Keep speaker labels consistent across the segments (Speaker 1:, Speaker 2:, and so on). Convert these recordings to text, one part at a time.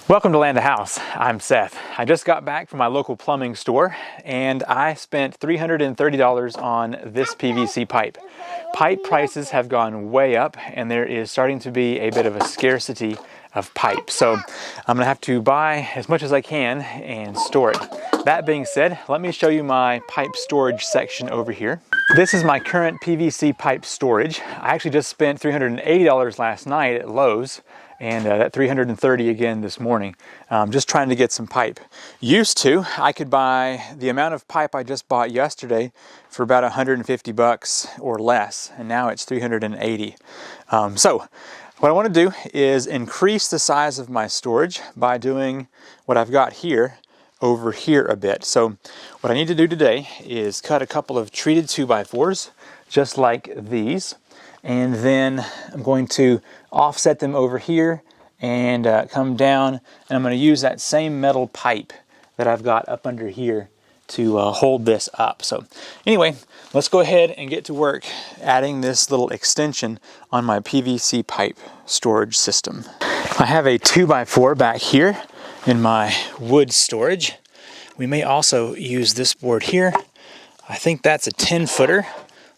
Speaker 1: Welcome to Land a House. I'm Seth. I just got back from my local plumbing store and I spent $330 on this PVC pipe. Pipe prices have gone way up and there is starting to be a bit of a scarcity of pipe. So I'm gonna have to buy as much as I can and store it. That being said, let me show you my pipe storage section over here. This is my current PVC pipe storage. I actually just spent $380 last night at Lowe's and that $330 again this morning. Just trying to get some pipe. Used to, I could buy the amount of pipe I just bought yesterday for about 150 bucks or less, and now it's 380. So what I want to do is increase the size of my storage by doing what I've got here over here a bit. So what I need to do today is cut a couple of treated 2x4s just like these, and then I'm going to offset them over here and come down, and I'm going to use that same metal pipe that I've got up under here to hold this up. So anyway, let's go ahead and get to work adding this little extension on my PVC pipe storage system. I have a 2x4 back here in my wood storage. We may also use this board here. I think that's a 10-footer.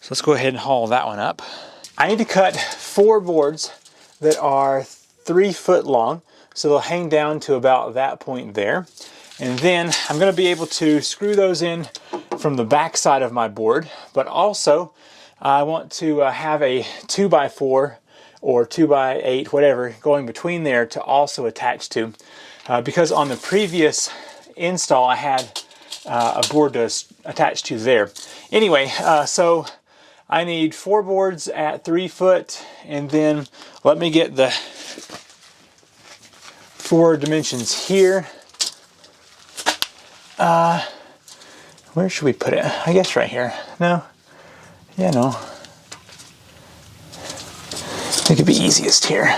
Speaker 1: So let's go ahead and haul that one up. I need to cut 4 boards that are 3 foot long, so they'll hang down to about that point there. And then I'm going to be able to screw those in from the back side of my board, but also I want to have a 2x4 or 2x8, whatever, going between there to also attach to, because on the previous install I had a board to attach to there. Anyway, so I need 4 boards at 3 foot, and then let me get the 4 dimensions here. Where should we put it? I guess right here. No? Yeah, no. I think it'd be easiest here.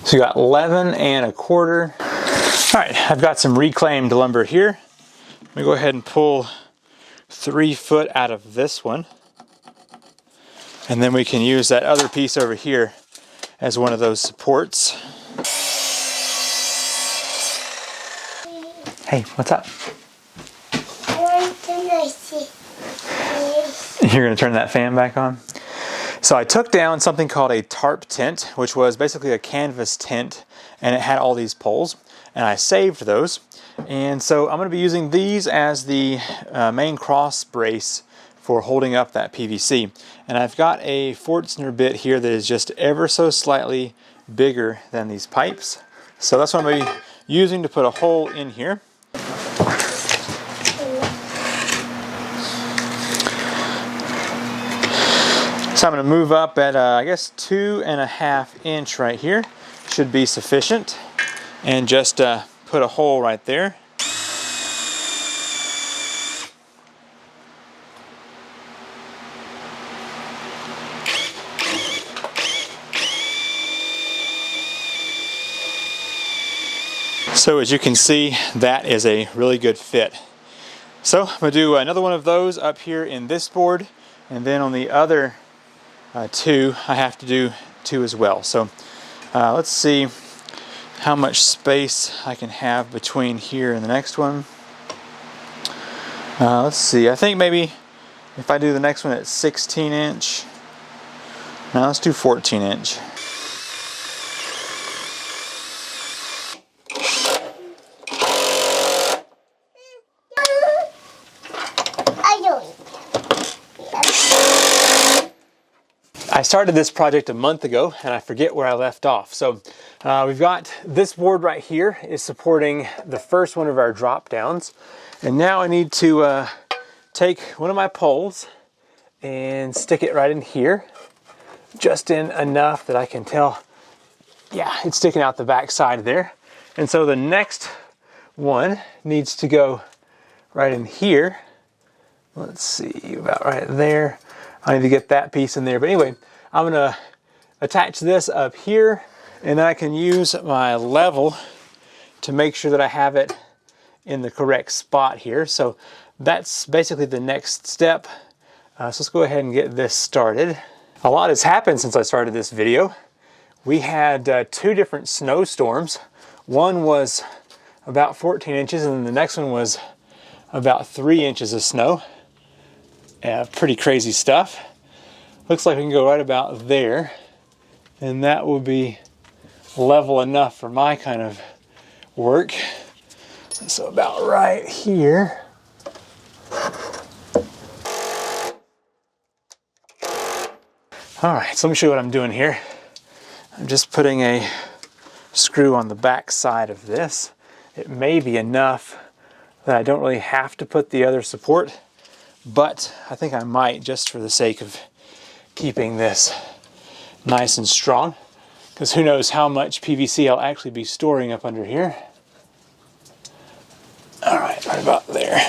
Speaker 1: So you got 11 1/4. All right, I've got some reclaimed lumber here. Let me go ahead and pull 3 foot out of this one, and then we can use that other piece over here as one of those supports. Hey, what's up? You're gonna turn that fan back on? So I took down something called a tarp tent, which was basically a canvas tent, and it had all these poles, and I saved those. And so I'm going to be using these as the main cross brace for holding up that PVC. And I've got a Forstner bit here that is just ever so slightly bigger than these pipes. So that's what I'm going to be using to put a hole in here. So I'm going to move up at I guess 2.5 inch right here. Should be sufficient. And just put a hole right there. So as you can see, that is a really good fit. So I'm going to do another one of those up here in this board, and then on the other 2 I have to do 2 as well. So let's see how much space I can have between here and the next one. Let's see, I think maybe if I do the next one at 16 inch, now let's do 14 inch. I started this project a month ago and I forget where I left off. So we've got this board right here is supporting the first one of our drop downs. And now I need to take one of my poles and stick it right in here, just in enough that I can tell, yeah, it's sticking out the back side there. And so the next one needs to go right in here. Let's see, about right there. I need to get that piece in there. But anyway, I'm going to attach this up here, and then I can use my level to make sure that I have it in the correct spot here. So that's basically the next step. So let's go ahead and get this started. A lot has happened since I started this video. We had 2 different snowstorms. One was about 14 inches and then the next one was about 3 inches of snow. Pretty crazy stuff. Looks like we can go right about there, and that will be level enough for my kind of work. So about right here. All right, so let me show you what I'm doing here. I'm just putting a screw on the back side of this. It may be enough that I don't really have to put the other support, but I think I might, just for the sake of keeping this nice and strong, because who knows how much PVC I'll actually be storing up under here. All right about there.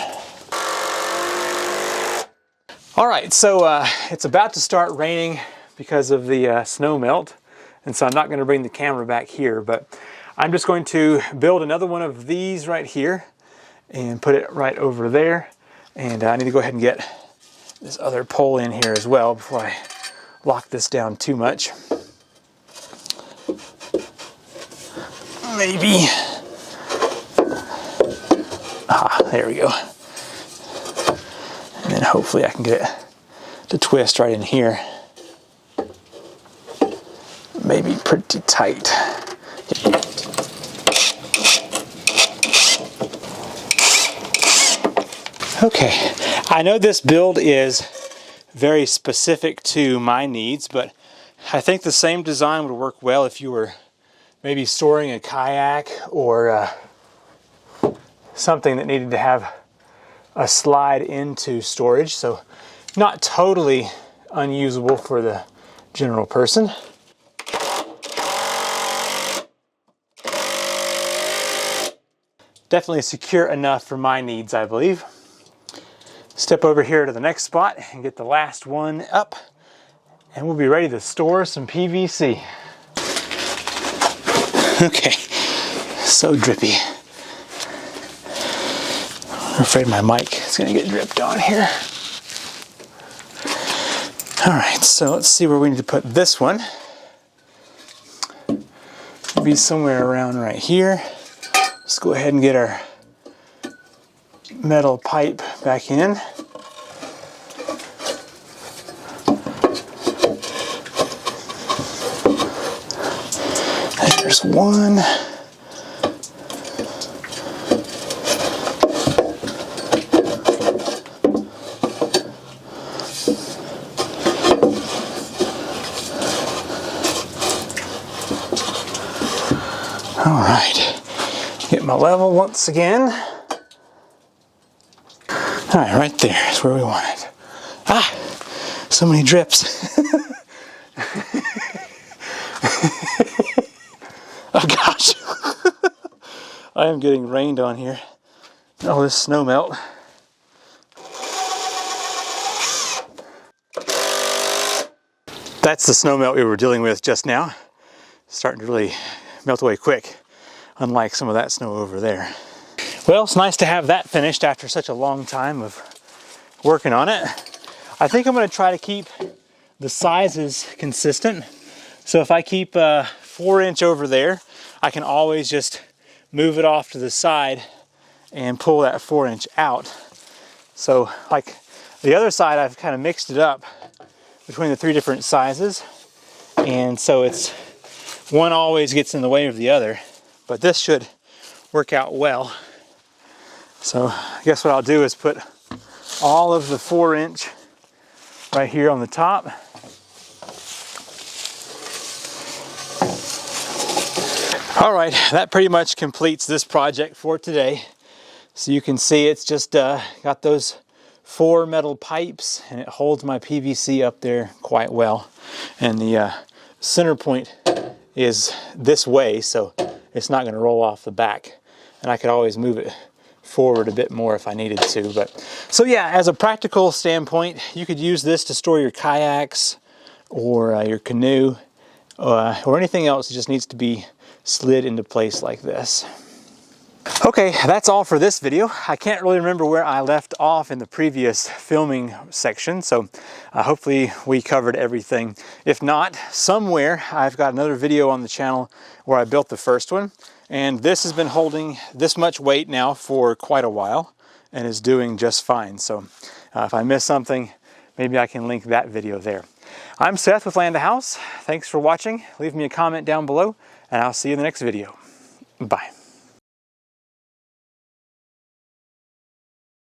Speaker 1: All right, so it's about to start raining because of the snow melt, and so I'm not going to bring the camera back here, but I'm just going to build another one of these right here and put it right over there. And I need to go ahead and get this other pole in here as well before I lock this down too much. Maybe. There we go. And then hopefully I can get it to twist right in here. Maybe pretty tight. Okay, I know this build is very specific to my needs, but I think the same design would work well if you were maybe storing a kayak or something that needed to have a slide into storage, so not totally unusable for the general person. Definitely secure enough for my needs, I believe. Step over here to the next spot and get the last one up, and we'll be ready to store some PVC. Okay, so drippy. I'm afraid my mic is gonna get dripped on here. All right, so let's see where we need to put this one. It'll be somewhere around right here. Let's go ahead and get our metal pipe back in. There's one. All right, get my level once again. All right, right there is where we want it. Ah, so many drips. Oh gosh, I am getting rained on here. Oh, this snow melt. That's the snow melt we were dealing with just now. Starting to really melt away quick, unlike some of that snow over there. Well, it's nice to have that finished after such a long time of working on it. I think I'm going to try to keep the sizes consistent. So if I keep 4-inch over there, I can always just move it off to the side and pull that 4-inch out. So like the other side, I've kind of mixed it up between the 3 different sizes, and so it's one always gets in the way of the other, but this should work out well. So I guess what I'll do is put all of the 4-inch right here on the top. All right, that pretty much completes this project for today. So you can see it's just got those 4 metal pipes, and it holds my PVC up there quite well. And the center point is this way, so it's not going to roll off the back. And I could always move it forward a bit more if I needed to. But so yeah, as a practical standpoint, you could use this to store your kayaks or your canoe or anything else that just needs to be slid into place like this. Okay, that's all for this video. I can't really remember where I left off in the previous filming section, so hopefully we covered everything. If not, somewhere I've got another video on the channel where I built the first one, and this has been holding this much weight now for quite a while and is doing just fine. So if I miss something, maybe I can link that video there. I'm Seth with Land to House. Thanks for watching. Leave me a comment down below, and I'll see you in the next video. Bye.